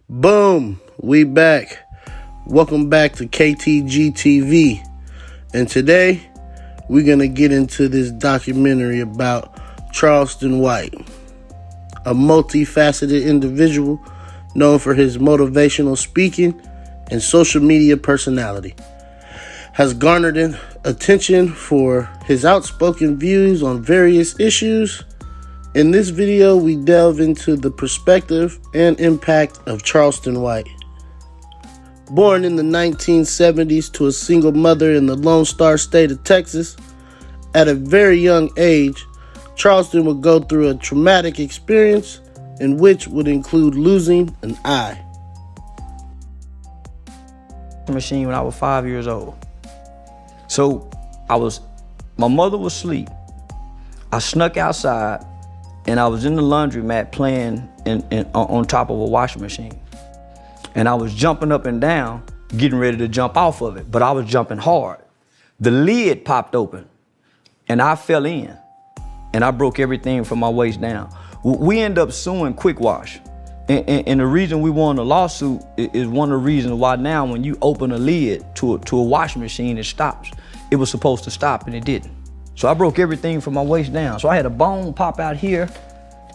Boom, we back. Welcome back to KTG TV. And today, we're going to get into this documentary about Charleston White, a multifaceted individual known for his motivational speaking and social media personality. Has garnered attention for his outspoken views on various issues. In this video, we delve into the perspective and impact of Charleston White. Born in the 1970s to a single mother in the Lone Star State of Texas, at a very young age, Charleston would go through a traumatic experience in which would include losing an eye. Machine when I was 5 years old. So my mother was asleep. I snuck outside and I was in the laundromat playing on top of a washing machine. And I was jumping up and down, getting ready to jump off of it, but I was jumping hard. The lid popped open and I fell in and I broke everything from my waist down. We ended up suing Quick Wash. And the reason we won the lawsuit is one of the reasons why now when you open a lid to a washing machine, it stops. It was supposed to stop and it didn't. So I broke everything from my waist down. So I had a bone pop out here,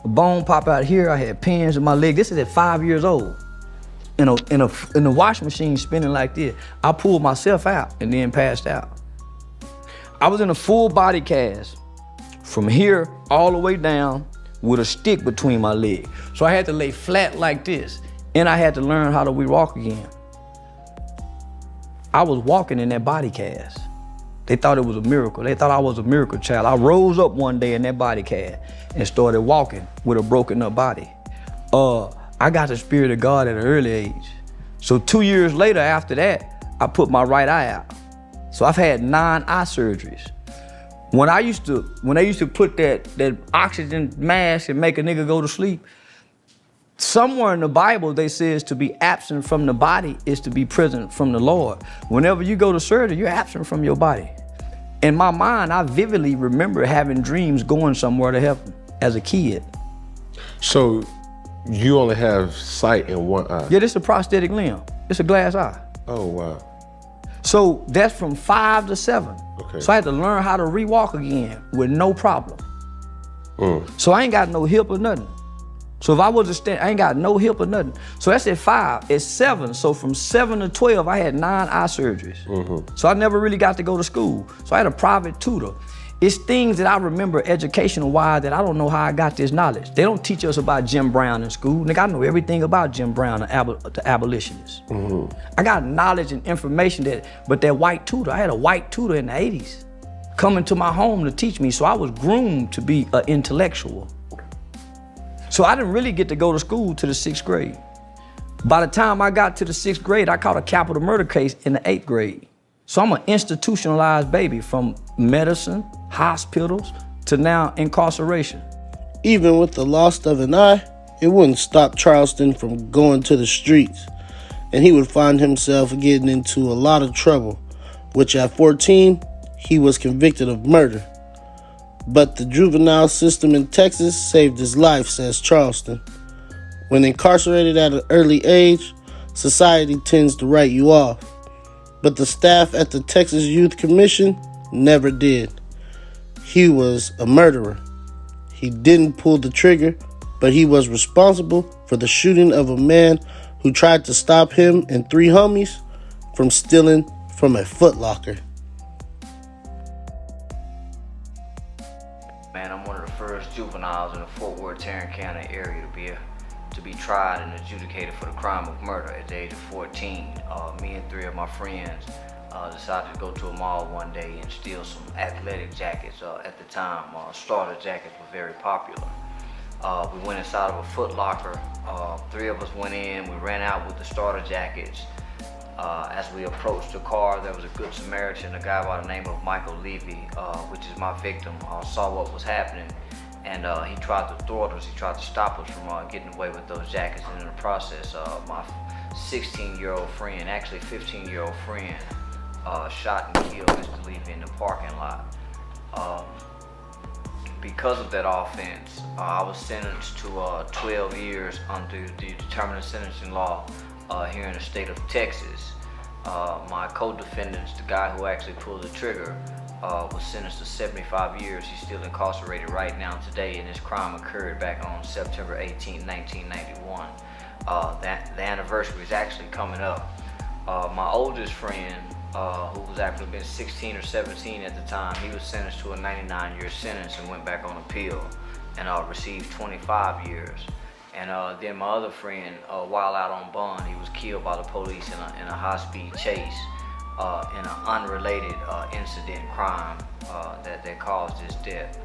a bone pop out here. I had pins in my leg. This is at 5 years old. In a washing machine spinning like this. I pulled myself out and then passed out. I was in a full body cast from here all the way down with a stick between my legs. So I had to lay flat like this, and I had to learn how to walk again. I was walking in that body cast. They thought it was a miracle. They thought I was a miracle child. I rose up one day in that body cast and started walking with a broken up body. I got the Spirit of God at an early age. So 2 years later after that, I put my right eye out. So I've had 9 eye surgeries. When they used to put that oxygen mask and make a nigga go to sleep, somewhere in the Bible they says to be absent from the body is to be present from the Lord. Whenever you go to surgery, you're absent from your body. In my mind, I vividly remember having dreams going somewhere to heaven as a kid. So you only have sight in one eye? Yeah, this is a prosthetic limb. It's a glass eye. Oh, wow. So that's from 5 to 7. Okay. So I had to learn how to re-walk again with no problem. So I ain't got no hip or nothing. So if I was to stand, I ain't got no hip or nothing. So that's at 5, it's 7. So from 7 to 12, I had 9 eye surgeries. So I never really got to go to school. So I had a private tutor. It's things that I remember educational-wise that I don't know how I got this knowledge. They don't teach us about Jim Brown in school. Nigga, I know everything about Jim Brown, the abolitionists. I got knowledge and information but that white tutor, I had a white tutor in the 80s coming to my home to teach me, so I was groomed to be an intellectual. So I didn't really get to go to school to the 6th grade. By the time I got to the 6th grade, I caught a capital murder case in the 8th grade. So I'm an institutionalized baby from medicine, hospitals, to now incarceration. Even with the loss of an eye, it wouldn't stop Charleston from going to the streets, and he would find himself getting into a lot of trouble, which at 14, he was convicted of murder. But the juvenile system in Texas saved his life, says Charleston. When incarcerated at an early age, society tends to write you off. But the staff at the Texas Youth Commission never did. He was a murderer. He didn't pull the trigger, but he was responsible for the shooting of a man who tried to stop him and 3 homies from stealing from a Foot Locker. Man, I'm one of the first juveniles in the Fort Worth, Tarrant County area to be tried and adjudicated for the crime of murder at the age of 14. Me and 3 of my friends decided to go to a mall one day and steal some athletic jackets. At the time, starter jackets were very popular. We went inside of a Foot Locker. 3 of us went in, we ran out with the starter jackets. As we approached the car, there was a good Samaritan, a guy by the name of Michael Levy, which is my victim, saw what was happening. And he tried to thwart us, he tried to stop us from getting away with those jackets. And in the process, my 16-year-old friend, actually 15-year-old friend, shot and killed Mr. Levy in the parking lot. because of that offense, I was sentenced to 12 years under the determinate sentencing law here in the state of Texas. My co-defendants, the guy who actually pulled the trigger, was sentenced to 75 years. He's still incarcerated right now today, and his crime occurred back on September 18, 1991. The anniversary is actually coming up. My oldest friend, who was actually been 16 or 17 at the time, he was sentenced to a 99-year sentence and went back on appeal and received 25 years. And then my other friend, while out on bond, he was killed by the police in a high-speed chase in an unrelated incident crime that caused his death.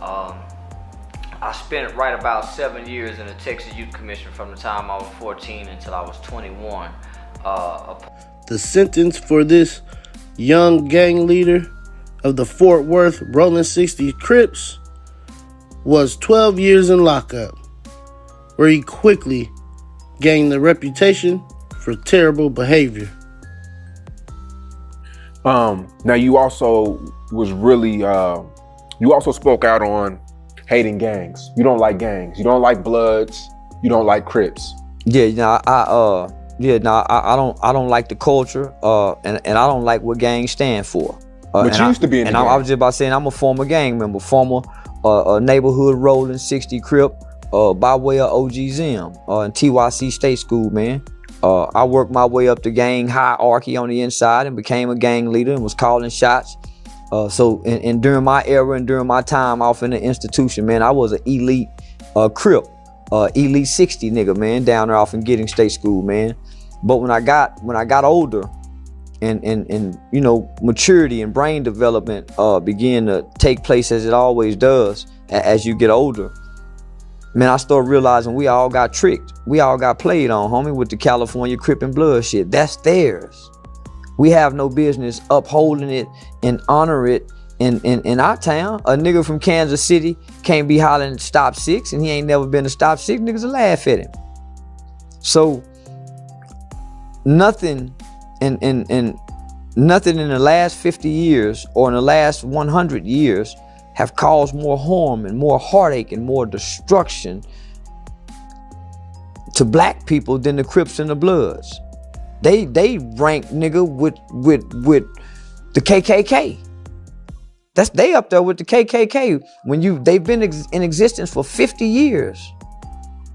I spent right about 7 years in the Texas Youth Commission from the time I was 14 until I was 21. The sentence for this young gang leader of the Fort Worth Rolling 60 Crips was 12 years in lockup, where he quickly gained the reputation for terrible behavior. Now you also was really, you also spoke out on hating gangs. You don't like gangs. You don't like Bloods. You don't like Crips. Yeah, you know, I don't like the culture, and I don't like what gangs stand for. But you used to be in the gang. I was just about saying I'm a former gang member, former neighborhood Rolling 60 Crip, by way of OG Zim in TYC State School, man. I worked my way up the gang hierarchy on the inside and became a gang leader and was calling shots. So during my era and during my time off in the institution, man, I was an elite Crip, elite 60 nigga, man, down there off in Giddings State School, man. But when I got older and you know, maturity and brain development began to take place as it always does as you get older, man, I started realizing we all got tricked. We all got played on, homie, with the California Crip and Blood shit. That's theirs. We have no business upholding it and honor it in our town. A nigga from Kansas City can't be hollering stop six and he ain't never been to stop six. Niggas will laugh at him. So nothing in the last 50 years or in the last 100 years have caused more harm and more heartache and more destruction to black people than the Crips and the Bloods. They rank nigga with the KKK. They up there with the KKK. They've been in existence for 50 years.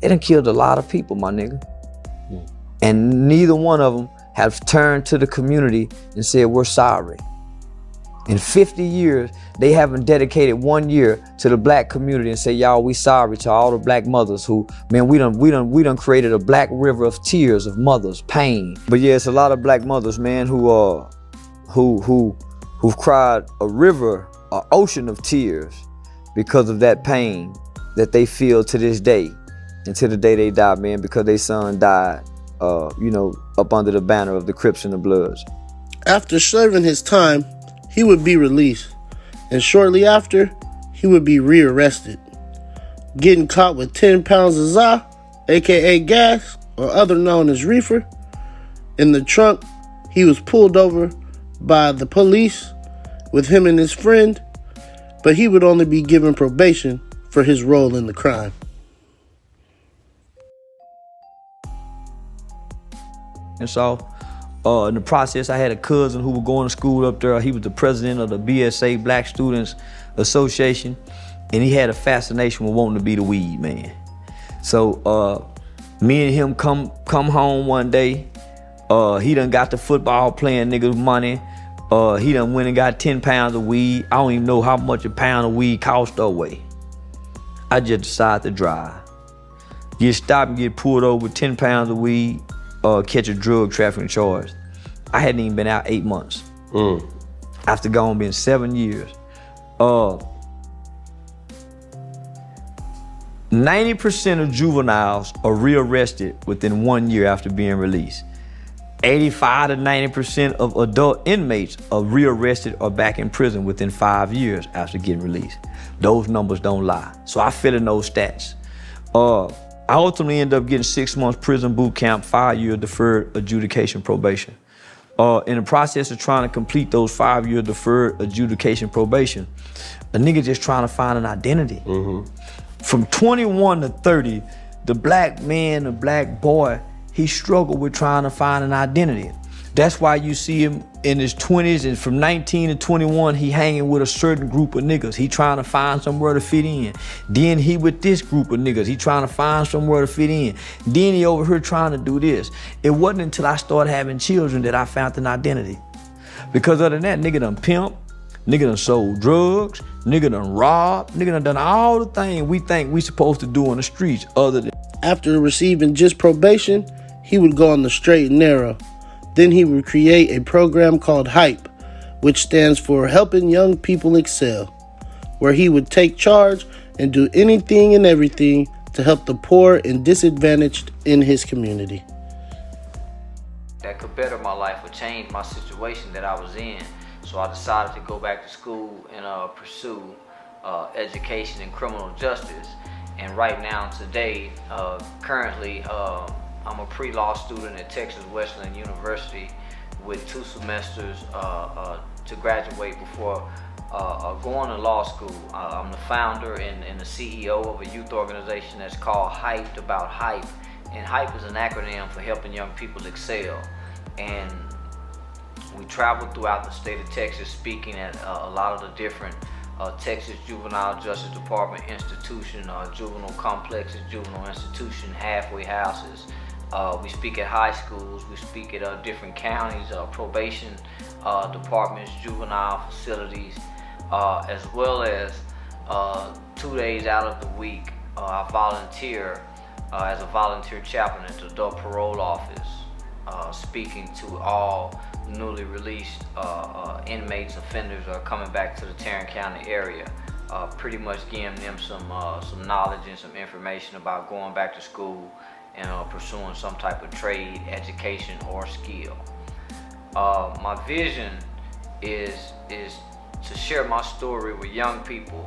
They done killed a lot of people, my nigga. Mm. And neither one of them have turned to the community and said, we're sorry. In 50 years, they haven't dedicated 1 year to the black community and say, y'all, we sorry to all the black mothers who, man, we done created a black river of tears of mothers, pain. But yeah, it's a lot of black mothers, man, who've cried a river, an ocean of tears because of that pain that they feel to this day, until the day they die, man, because their son died, you know, up under the banner of the Crips and the Bloods. After serving his time, he would be released, and shortly after, he would be rearrested. Getting caught with 10 pounds of za, aka gas, or other known as reefer, in the trunk, he was pulled over by the police with him and his friend, but he would only be given probation for his role in the crime. And so, in the process, I had a cousin who was going to school up there. He was the president of the BSA, Black Students Association, and he had a fascination with wanting to be the weed man. So me and him come home one day. He done got the football playing niggas money. He done went and got 10 pounds of weed. I don't even know how much a pound of weed cost away. I just decided to drive. Get stopped and get pulled over with 10 pounds of weed. Catch a drug trafficking charge. I hadn't even been out 8 months. After going been 7 years. 90% of juveniles are rearrested within 1 year after being released. 85 to 90% of adult inmates are rearrested or back in prison within 5 years after getting released. Those numbers don't lie. So I fit in those stats. I ultimately ended up getting 6 months prison boot camp, 5 year deferred adjudication probation. In the process of trying to complete those 5 year deferred adjudication probation, A nigga just trying to find an identity. From 21 to 30, the black man, the black boy, he struggled with trying to find an identity. That's why you see him in his 20s, and from 19 to 21, he hanging with a certain group of niggas. He trying to find somewhere to fit in. Then he with this group of niggas. He trying to find somewhere to fit in. Then he over here trying to do this. It wasn't until I started having children that I found an identity. Because other than that, nigga done pimp, nigga done sold drugs, nigga done robbed, nigga done all the things we think we supposed to do on the streets other than. After receiving just probation, he would go on the straight and narrow. Then he would create a program called HYPE, which stands for Helping Young People Excel, where he would take charge and do anything and everything to help the poor and disadvantaged in his community. That could better my life or change my situation that I was in. So I decided to go back to school and pursue education in criminal justice. And right now, today, currently, I'm a pre-law student at Texas Wesleyan University with 2 semesters to graduate before going to law school. I'm the founder and the CEO of a youth organization that's called HYPE, about hype. And HYPE is an acronym for Helping Young People Excel. And we travel throughout the state of Texas speaking at a lot of the different Texas Juvenile Justice Department institution, juvenile complexes, juvenile institution, halfway houses. We speak at high schools, we speak at different counties, probation departments, juvenile facilities, as well as 2 days out of the week, I volunteer as a volunteer chaplain at the adult parole office, speaking to all newly released inmates, offenders are coming back to the Tarrant County area, pretty much giving them some knowledge and some information about going back to school and pursuing some type of trade, education, or skill. My vision is to share my story with young people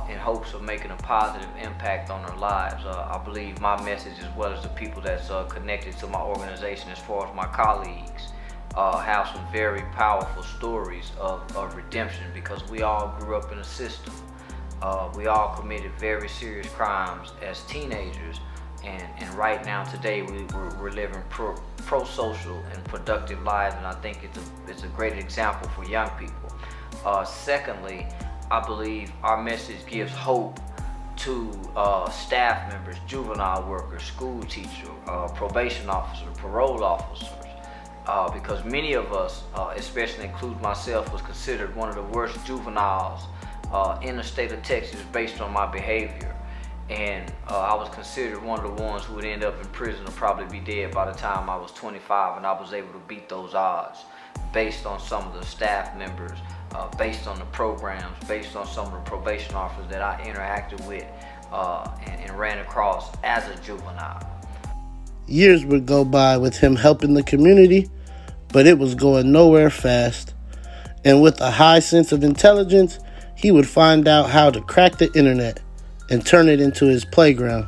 in hopes of making a positive impact on their lives. I believe my message, as well as the people that's connected to my organization as far as my colleagues, have some very powerful stories of redemption, because we all grew up in a system. We all committed very serious crimes as teenagers, and right now today we're living pro-social and productive lives, and I think it's a great example for young people. Secondly, I believe our message gives hope to staff members, juvenile workers, school teachers, probation officers, parole officers, because many of us, especially include myself, was considered one of the worst juveniles in the state of Texas based on my behavior. And I was considered one of the ones who would end up in prison or probably be dead by the time I was 25, and I was able to beat those odds based on some of the staff members, based on the programs, based on some of the probation officers that I interacted with and ran across as a juvenile. Years would go by with him helping the community, but it was going nowhere fast. And with a high sense of intelligence, he would find out how to crack the internet and turn it into his playground,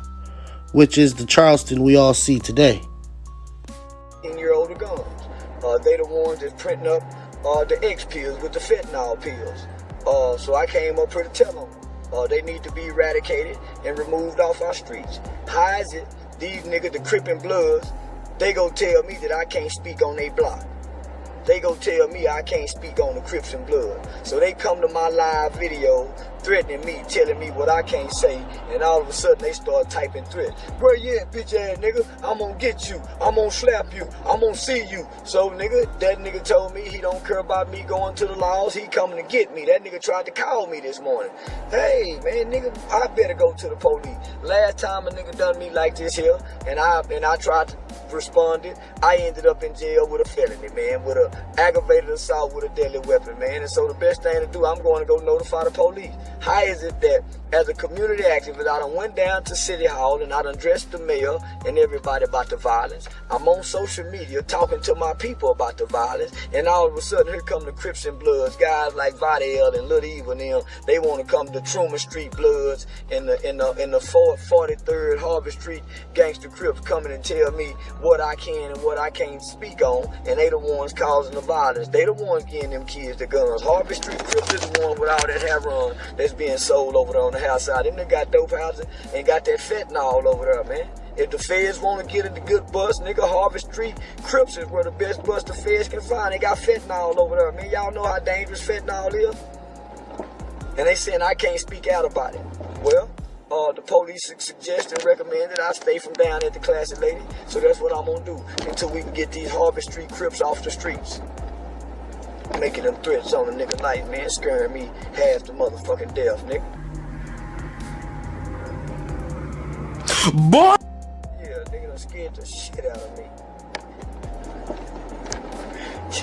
which is the Charleston we all see today. 10-year-old guns. They the ones that's printing up the X pills with the fentanyl pills. So I came up here to tell them they need to be eradicated and removed off our streets. How is it these niggas, the Crip and Bloods, they go tell me that I can't speak on their block? They go tell me I can't speak on the Crips and Blood. So they come to my live video threatening me, telling me what I can't say, and all of a sudden they start typing threats. Where you at, bitch ass nigga? I'm gonna get you. I'm gonna slap you. I'm gonna see you. So nigga, that nigga told me he don't care about me going to the laws. He coming to get me. That nigga tried to call me this morning. Hey man, nigga, I better go to the police. Last time a nigga done me like this here, and I tried to respond, I ended up in jail with a felony, man, with a aggravated assault with a deadly weapon, man. And so the best thing to do, I'm going to go notify the police. How is it that as a community activist, I done went down to City Hall and I done addressed the mayor and everybody about the violence. I'm on social media talking to my people about the violence, and all of a sudden here come the Crips and Bloods, guys like Vidal and Lil Eva and them. They want to come to Truman Street Bloods in the 43rd Harvest Street Gangster Crips coming and tell me what I can and what I can't speak on, and they the ones causing the violence. They the ones getting them kids the guns. Harvey Street Crips is the one with all that heroin that's being sold over there on the house side. Them that got dope houses and got that fentanyl over there, man. If the feds want to get in the good bus, nigga, Harvey Street Crips is where the best bus the feds can find. They got fentanyl over there, man. Y'all know how dangerous fentanyl is? And they saying I can't speak out about it. Well, the police suggest and recommend that I stay from down at the Classy Lady. So that's what I'm going to do until we can get these Harvey Street Crips off the streets. Making them threats on a nigga night, man. Scaring me half the motherfucking death, nigga. Boy! Yeah, nigga done scared the shit out of me.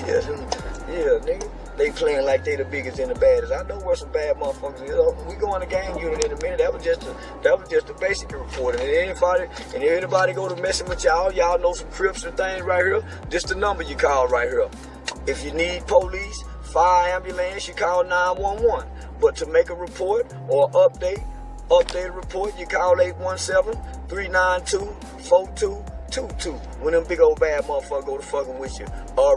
Yeah, nigga. They playing like they the biggest and the baddest. I know where some bad motherfuckers is. We go on the gang unit in a minute. That was just the basic report. And if anybody go to messing with y'all know some Crips and things right here. This the number you call right here. If you need police, fire, ambulance, you call 911. But to make a report or update a report, you call 817-392-4222. When them big old bad motherfuckers go to fucking with you.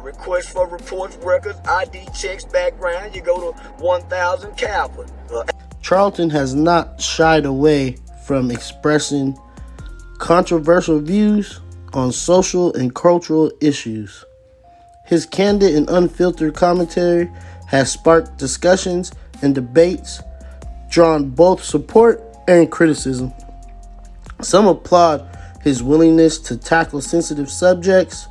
Request for reports, records, ID checks, background, you go to 1000 Calvin. Charlton has not shied away from expressing controversial views on social and cultural issues. His candid and unfiltered commentary has sparked discussions and debates, drawn both support and criticism. Some applaud his willingness to tackle sensitive subjects,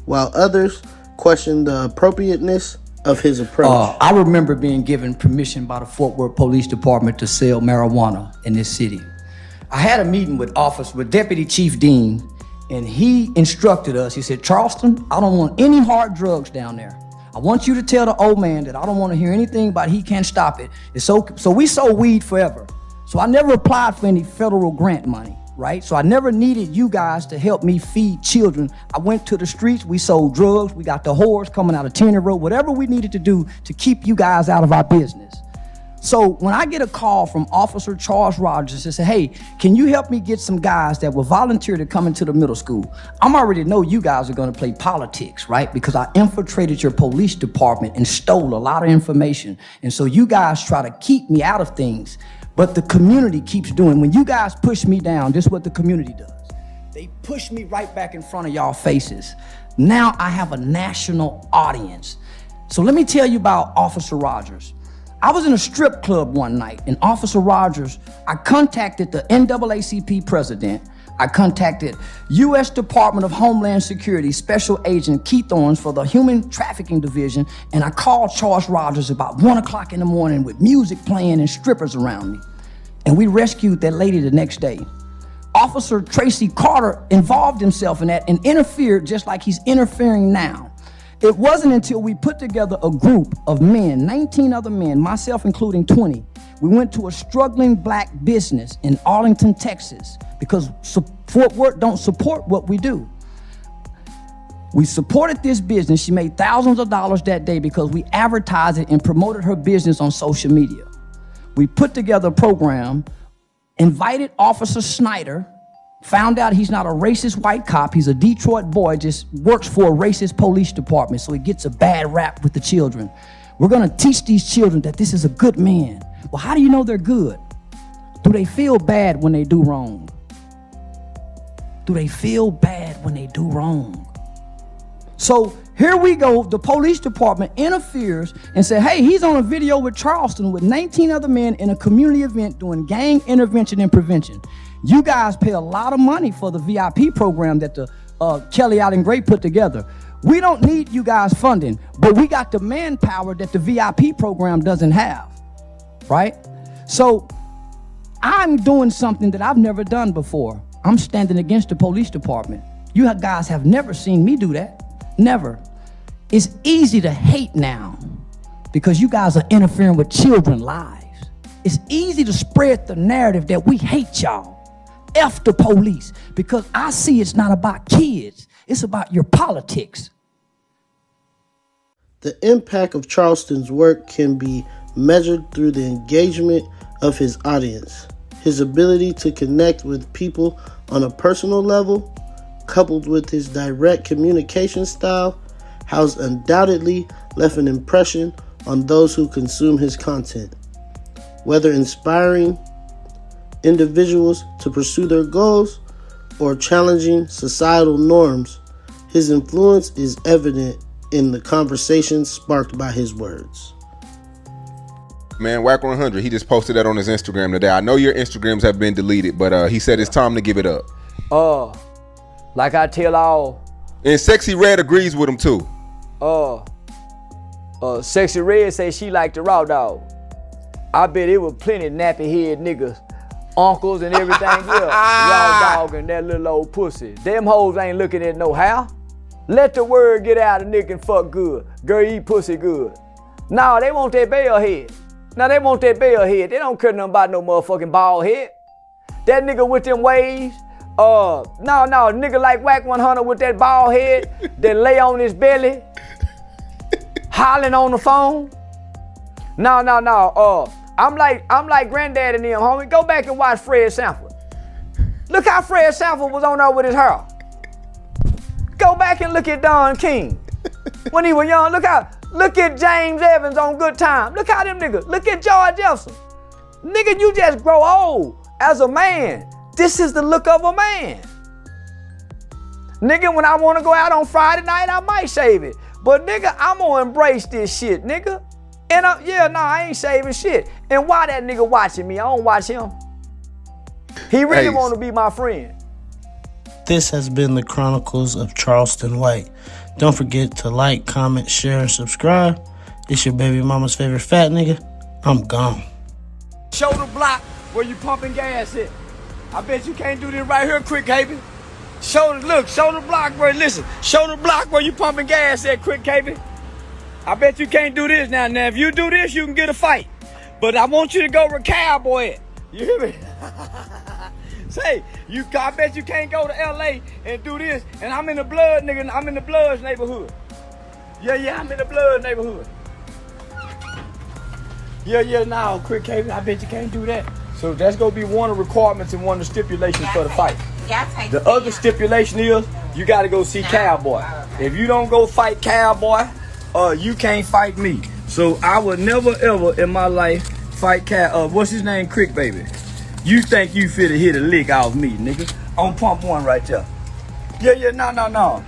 while others question the appropriateness of his approach. I remember being given permission by the Fort Worth Police Department to sell marijuana in this city. I had a meeting with Deputy Chief Dean, and he instructed us. He said, Charleston, I don't want any hard drugs down there. I want you to tell the old man that I don't want to hear anything about he can't stop it. So we sold weed forever. So I never applied for any federal grant money. Right? So I never needed you guys to help me feed children. I went to the streets, we sold drugs, we got the whores coming out of Tenny Road, whatever we needed to do to keep you guys out of our business. So when I get a call from Officer Charles Rogers and say, hey, can you help me get some guys that will volunteer to come into the middle school? I'm already know you guys are gonna play politics, right? Because I infiltrated your police department and stole a lot of information. And so you guys try to keep me out of things. But the community keeps doing. When you guys push me down, this is what the community does. They push me right back in front of y'all faces. Now I have a national audience. So let me tell you about Officer Rogers. I was in a strip club one night, and Officer Rogers, I contacted the NAACP president. I contacted U.S. Department of Homeland Security Special Agent Keith Owens for the Human Trafficking Division, and I called Charles Rogers about 1 o'clock in the morning with music playing and strippers around me. And we rescued that lady the next day. Officer Tracy Carter involved himself in that and interfered just like he's interfering now. It wasn't until we put together a group of men, 19 other men, myself including 20, we went to a struggling black business in Arlington, Texas, because Fort Worth don't support what we do. We supported this business. She made thousands of dollars that day because we advertised it and promoted her business on social media. We put together a program, invited Officer Snyder, found out he's not a racist white cop. He's a Detroit boy, just works for a racist police department, so he gets a bad rap with the children. We're gonna teach these children that this is a good man. Well, how do you know they're good? Do they feel bad when they do wrong? Do they feel bad when they do wrong? So here we go, the police department interferes and say, hey, he's on a video with Charleston with 19 other men in a community event doing gang intervention and prevention. You guys pay a lot of money for the VIP program that the Kelly Out and Gray put together. We don't need you guys funding, but we got the manpower that the VIP program doesn't have, right? So I'm doing something that I've never done before. I'm standing against the police department. You guys have never seen me do that. Never. It's easy to hate now because you guys are interfering with children's lives. It's easy to spread the narrative that we hate y'all. F the police, because I see it's not about kids. It's about your politics. The impact of Charleston's work can be measured through the engagement of his audience, his ability to connect with people on a personal level, coupled with his direct communication style, has undoubtedly left an impression on those who consume his content. Whether inspiring individuals to pursue their goals or challenging societal norms, his influence is evident in the conversations sparked by his words. Man, Whack 100, he just posted that on his Instagram today. I know your Instagrams have been deleted, but he said it's time to give it up. Like I tell all. And Sexy Red agrees with him too. Sexy Red say she like the raw dog. I bet it was plenty nappy head niggas, uncles and everything else. Raw dog and that little old pussy. Them hoes ain't looking at no how. Let the word get out, a nigga can fuck good. Girl eat pussy good. Nah, they want that bell head. They want that bell head. They don't care nothing about no motherfucking bald head. That nigga with them waves. No, nigga like Whack 100 with that bald head that lay on his belly, hollering on the phone. No. I'm like granddad and them, homie. Go back and watch Fred Sanford. Look how Fred Sanford was on there with his hair. Go back and look at Don King when he was young. Look at James Evans on Good Time. Look how them niggas. Look at George Jefferson. Nigga, you just grow old as a man. This is the look of a man. Nigga, when I want to go out on Friday night, I might shave it. But nigga, I'm gonna embrace this shit, nigga. And I ain't shaving shit. And why that nigga watching me? I don't watch him. He really want to be my friend. This has been the Chronicles of Charleston White. Don't forget to like, comment, share, and subscribe. It's your baby mama's favorite fat nigga. I'm gone. Show the block where you pumping gas at. I bet you can't do this right here, quick, baby. Show the block where, listen, show the block where you pumping gas at, quick, baby. I bet you can't do this now. Now, if you do this, you can get a fight. But I want you to go where Cowboy at. You hear me? Say, I bet you can't go to LA and do this. And I'm in the blood, nigga. I'm in the Bloods neighborhood. Yeah, I'm in the Blood neighborhood. Nah, quick, Kevin. I bet you can't do that. So that's gonna be one of the requirements and one of the stipulations for the fight. The other stipulation is you gotta go see Cowboy. If you don't go fight Cowboy, you can't fight me. So I would never ever in my life fight what's his name, Crick Baby. You think you finna hit a lick off me, nigga? On pump one right there. No.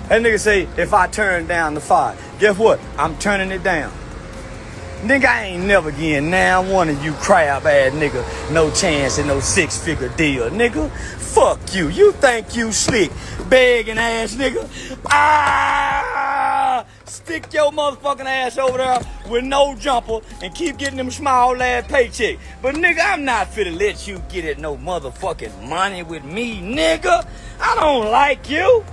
That nigga say, if I turn down the fight, guess what? I'm turning it down. Nigga, I ain't never getting now one of you crab ass nigga no chance in no 6-figure deal, nigga. Fuck you. You think you slick, begging ass nigga. Stick your motherfucking ass over there with no jumper and keep getting them small ass paycheck. But nigga, I'm not finna let you get it no motherfucking money with me, nigga. I don't like you.